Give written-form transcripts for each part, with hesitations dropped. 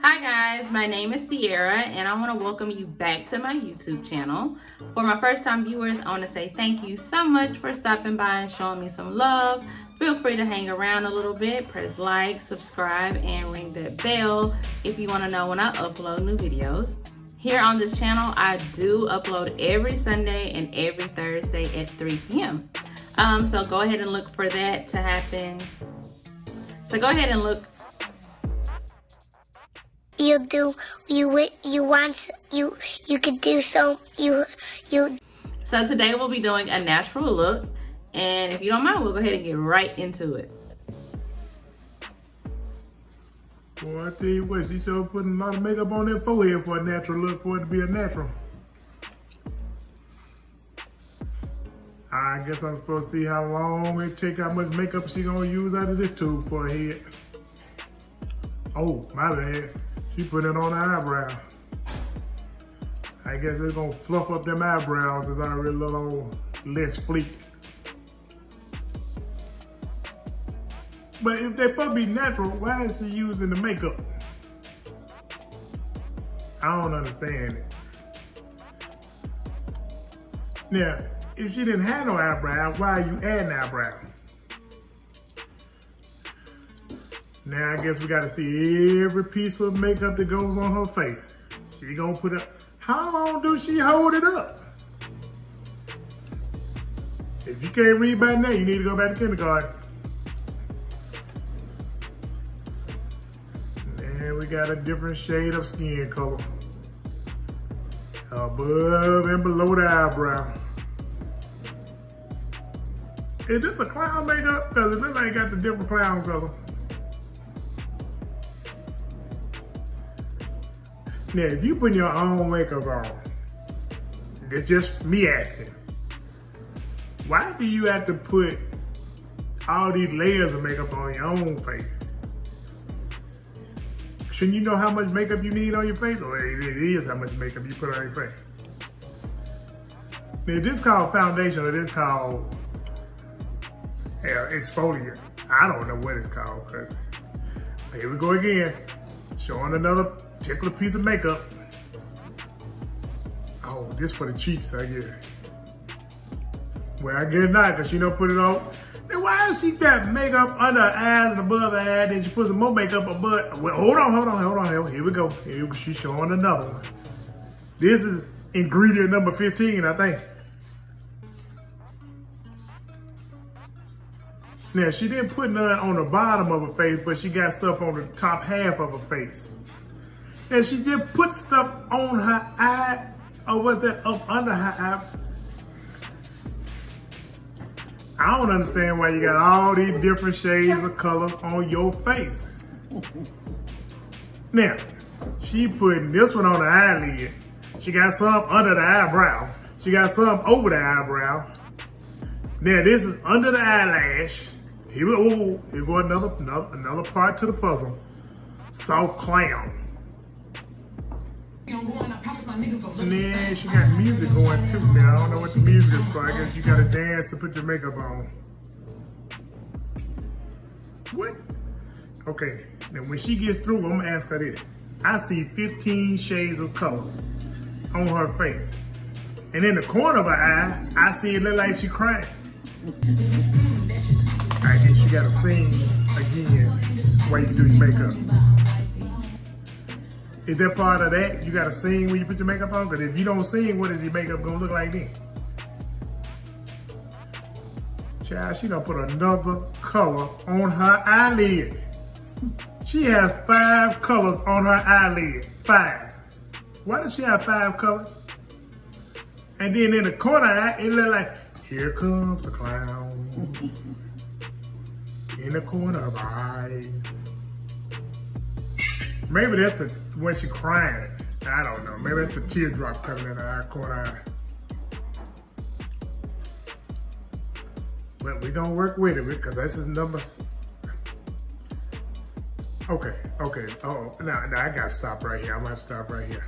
Hi guys, my name is Sierra and I want to welcome you back to my YouTube channel. For my first time viewers, I want to say thank you so much for stopping by and showing me some love. Feel free to hang around a little bit, press like, subscribe, and ring that bell if you want to know when I upload new videos. Here on this channel, I do upload every Sunday and every Thursday at 3 p.m. So go ahead and look for that to happen. So go ahead and look. You could do So today we'll be doing a natural look, and if you don't mind, we'll go ahead and get right into it. Boy, I tell you what, she sure putting a lot of makeup on that forehead for a natural look, for it to be a natural. I guess I'm supposed to see how long it take, how much makeup she gonna use out of this tube for her head. Oh, my bad. She put it on the eyebrow. I guess it's gonna fluff up them eyebrows as I really little less fleek. But if they're supposed to be natural, why is she using the makeup? I don't understand it. Now, if she didn't have no eyebrow, why are you adding eyebrow? Now I guess we gotta see every piece of makeup that goes on her face. She gonna put up, how long do she hold it up? If you can't read by now, you need to go back to kindergarten. And we got a different shade of skin color. Above and below the eyebrow. Is this a clown makeup? Cause it looks like it got the different clown color. Now, if you put your own makeup on, it's just me asking, why do you have to put all these layers of makeup on your own face? Shouldn't you know how much makeup you need on your face? Or it is how much makeup you put on your face. Now, this called foundation or this called exfoliant. I don't know what it's called, because here we go again, showing another particular piece of makeup. Oh, this for the cheeks, I guess. Well, I guess not, because she don't put it on. Then why has she got makeup under her eyes and above her eye, then she put some more makeup above? Well, hold on. Here we go. She's showing another one. This is ingredient number 15, I think. Now, she didn't put none on the bottom of her face, but she got stuff on the top half of her face. And she just put stuff on her eye, or was that up under her eye? I don't understand why you got all these different shades of colors on your face. Now, she putting this one on the eyelid. She got some under the eyebrow. She got some over the eyebrow. Now, this is under the eyelash. Here we go, another part to the puzzle. Soft clown. And then she got music going too now. I don't know what the music is for. I guess you gotta dance to put your makeup on. What? Okay, now when she gets through, I'm gonna ask her this. I see 15 shades of color on her face. And in the corner of her eye, I see it look like she crying. I guess you gotta sing again while you do your makeup. Is that part of that? You gotta sing when you put your makeup on? Because if you don't sing, what is your makeup gonna look like then? Child, she gonna put another color on her eyelid. She has 5 colors on her eyelid. 5. Why does she have 5 colors? And then in the corner eye, it look like, here comes the clown. In the corner of her eyes. Maybe that's the when she crying. I don't know. Maybe that's the teardrop coming in her corner eye. But we're gonna work with it because this is numbers. Okay. Oh, now I gotta stop right here. I'm gonna have to stop right here.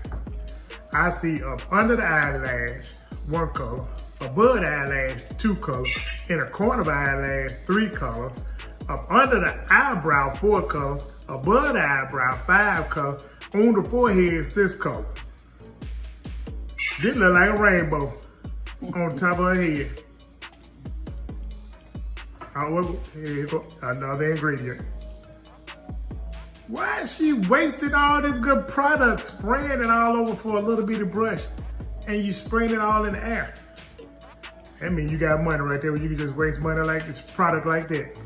I see up under the eyelash, 1 color. Above the eyelash, 2 colors. In the corner of the eyelash, 3 colors. Up under the eyebrow, 4 colors. Above the eyebrow, 5 colors. on the forehead, sis color. This look like a rainbow on top of her head. Oh, here you go, another ingredient. Why is she wasting all this good product, spraying it all over for a little bitty brush, and you spraying it all in the air? That means you got money right there where you can just waste money like this product like that.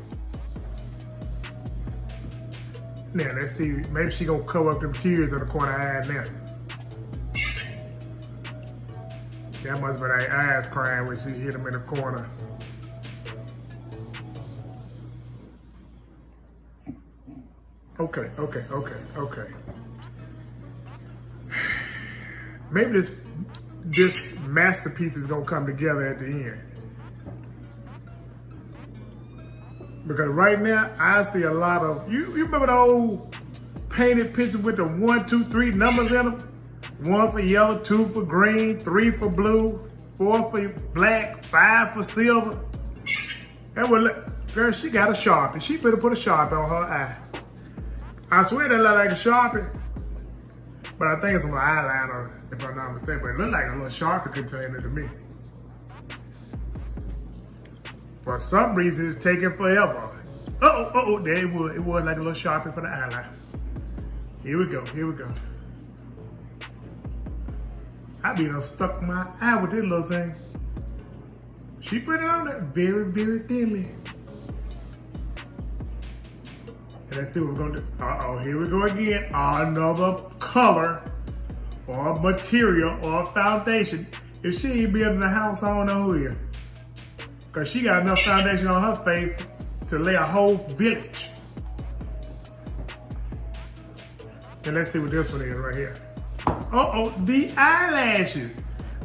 Now, let's see, maybe she gonna cover up them tears in the corner of her eye now. That must have been her eyes crying when she hit them in the corner. Okay. Maybe this masterpiece is gonna come together at the end. Because right now, I see a lot of, you remember the old painted pictures with the 1, 2, 3 numbers in them? 1 for yellow, 2 for green, 3 for blue, 4 for black, 5 for silver. That would look, girl, she got a Sharpie. She better put a Sharpie on her eye. I swear that look like a Sharpie. But I think it's an eyeliner, if I'm not mistaken. But it looked like a little Sharpie container to me. For some reason, it's taking forever. There it was. It was like a little Sharpie for the eyeliner. Here we go. I be done stuck my eye with this little thing. She put it on there very, very thinly. And let's see what we're gonna do. Here we go again. Another color or material or foundation. If she ain't building a house, I don't know who is. Cause she got enough foundation on her face to lay a whole village. And let's see what this one is right here. The eyelashes.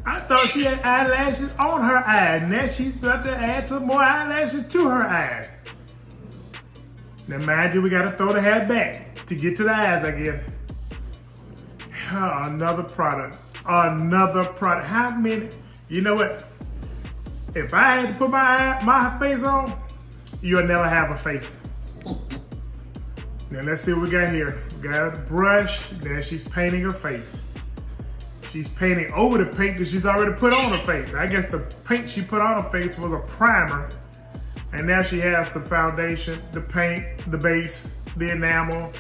I thought she had eyelashes on her eyes. Now she's about to add some more eyelashes to her eyes. Now mind you, we gotta throw the hair back to get to the eyes, I guess. Another product. How many? You know what? If I had to put my face on, you'll never have a face. Now let's see what we got here. We got a brush. Now she's painting her face. She's painting over the paint that she's already put on her face. I guess the paint she put on her face was a primer. And now she has the foundation, the paint, the base, the enamel.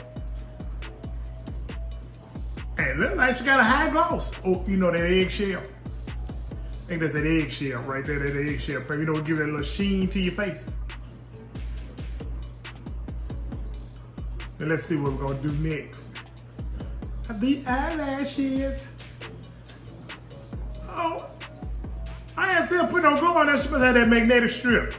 And it looks like she got a high gloss. Oh, you know that eggshell. I think that's that eggshell right there, that eggshell. You know, give it a little sheen to your face. Now let's see what we're gonna do next. The eyelashes. Oh, I ain't still put no glue on there. She must have that magnetic strip.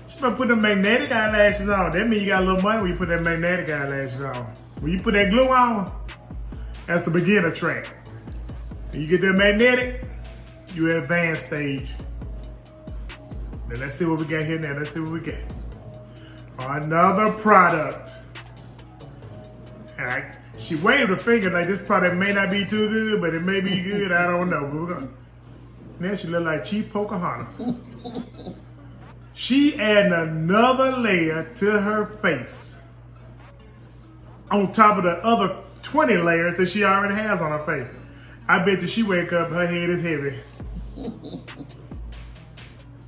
She must put the magnetic eyelashes on. That means you got a little money when you put that magnetic eyelashes on. When you put that glue on, that's the beginner track. When you get that magnetic, you're at advanced stage. Now let's see what we got here now. Let's see what we got. Another product. And she waved her finger like this product may not be too good, but it may be good. I don't know. But we're gonna, now she look like cheap Pocahontas. She adding another layer to her face. On top of the other 20 layers that she already has on her face. I bet you she wake up, her head is heavy.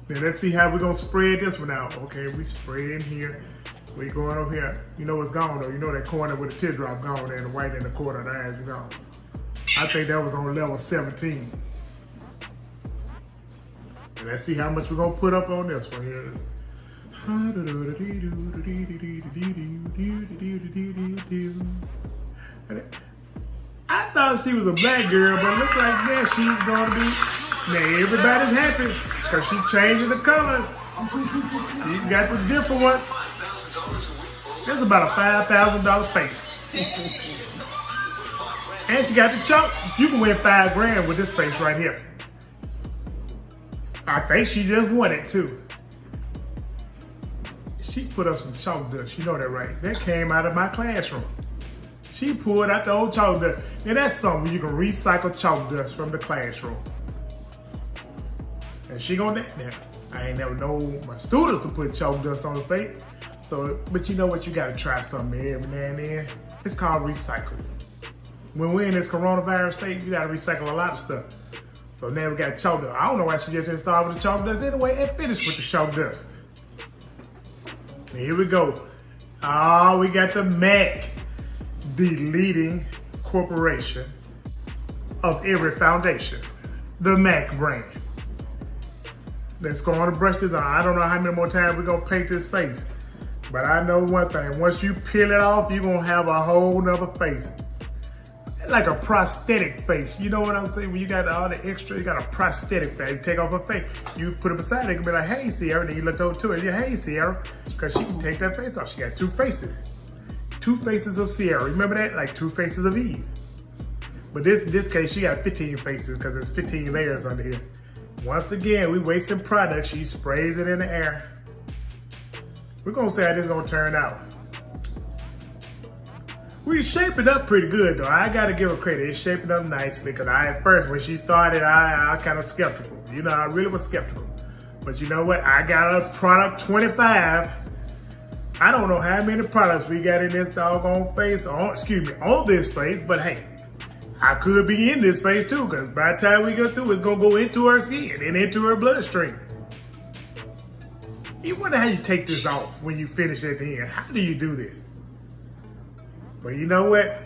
Now let's see how we're gonna spread this one out. Okay, we spray in here. We going over here. You know what's gone though. You know that corner with the teardrop gone there and the white in the corner of the eyes is gone. I think that was on level 17. And let's see how much we're gonna put up on this one here. I thought she was a black girl, but it looked like that she's gonna be. Now everybody's happy because she's changing the colors. She's got the different ones. That's about a $5,000 face. And she got the chalk. You can win $5 grand with this face right here. I think she just won it too. She put up some chalk dust. You know that, right? That came out of my classroom. She pulled out the old chalk dust. Now that's something you can recycle chalk dust from the classroom. And she gonna now. I ain't never known my students to put chalk dust on the face. So, but you know what? You gotta try something every now and then. It's called recycle. When we're in this coronavirus state, you gotta recycle a lot of stuff. So now we got chalk dust. I don't know why she just didn't start with the chalk dust anyway and finish with the chalk dust. And here we go. Oh, we got the MAC, the leading corporation of every foundation. The MAC brand. Let's go on and brush this on. I don't know how many more times we're gonna paint this face. But I know one thing, once you peel it off, you're gonna have a whole nother face. Like a prosthetic face. You know what I'm saying? When you got all the extra, you got a prosthetic face. You take off her face, you put it beside it, and be like, hey, Sierra. And then you look over to her, yeah, hey, Sierra. Because she can take that face off. She got two faces. Two faces of Sierra. Remember that? Like two faces of Eve. But this case, she got 15 faces because there's 15 layers under here. Once again, we wasting product. She sprays it in the air. We're going to see how this is going to turn out. We shape it up pretty good though. I gotta give her credit. It's shaping up nicely because at first when she started, I kind of skeptical. You know, I really was skeptical. But you know what? I got a product 25. I don't know how many products we got in this doggone face, on this face, but hey, I could be in this face too because by the time we go through, it's gonna go into her skin and into her bloodstream. You wonder how you take this off when you finish at the end. How do you do this? But you know what?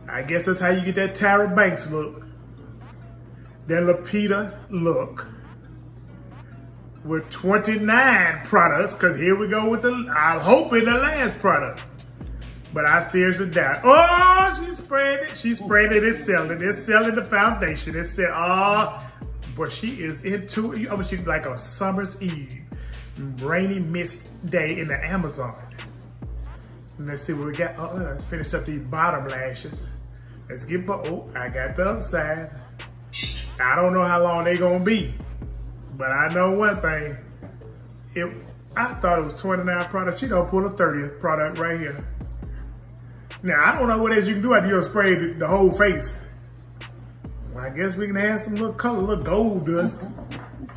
I guess that's how you get that Tyra Banks look. That Lupita look. With 29 products, because here we go with I'm hoping the last product. But I seriously doubt. Oh, she sprayed it. She sprayed it. It's selling. It's selling the foundation. It's selling. But she is into it. Oh, she's like a summer's eve. Rainy mist day in the Amazon. Let's see what we got. Oh, let's finish up these bottom lashes. Let's get, oh, I got the other side. I don't know how long they gonna be, but I know one thing. I thought it was 29 products. She gonna pull a 30th product right here. Now, I don't know what else you can do after you spray the whole face. Well, I guess we can add some little color, little gold dust.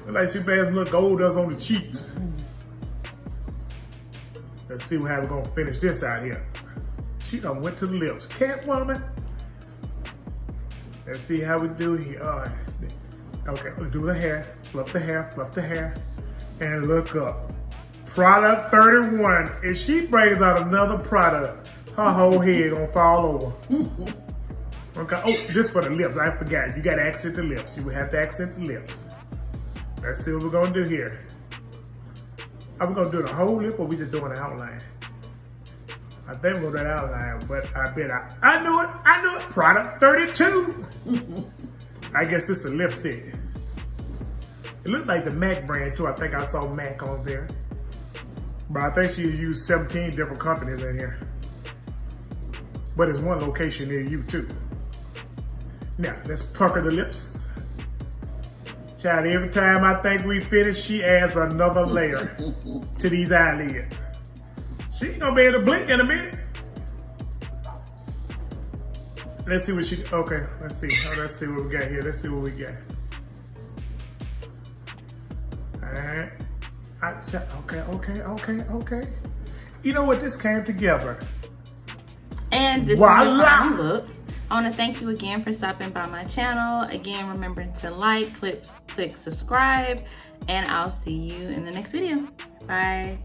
Look like she put some little gold dust on the cheeks. Let's see how we're gonna finish this out here. She done went to the lips. Catwoman. Let's see how we do here. All right. Okay, we'll do the hair. Fluff the hair, and look up. Product 31. If she brings out another product, her whole head gonna fall over. Okay, oh, this for the lips. I forgot. You gotta accent the lips. You will have to accent the lips. Let's see what we're gonna do here. Are we gonna do the whole lip or we just doing the outline? I think we're gonna do the outline, but I bet I knew it. Product 32. I guess it's the lipstick. It looked like the MAC brand too. I think I saw MAC on there. But I think she used 17 different companies in here. But it's one location near you too. Now, let's pucker the lips. Child, every time I think we finish, she adds another layer to these eyelids. She ain't gonna be able to blink in a minute. Let's see what she, okay, let's see. Oh, let's see what we got here. Let's see what we got. All right. Okay. You know what? This came together. And this is your final look. I want to thank you again for stopping by my channel. Again, remember to like, click subscribe, and I'll see you in the next video. Bye.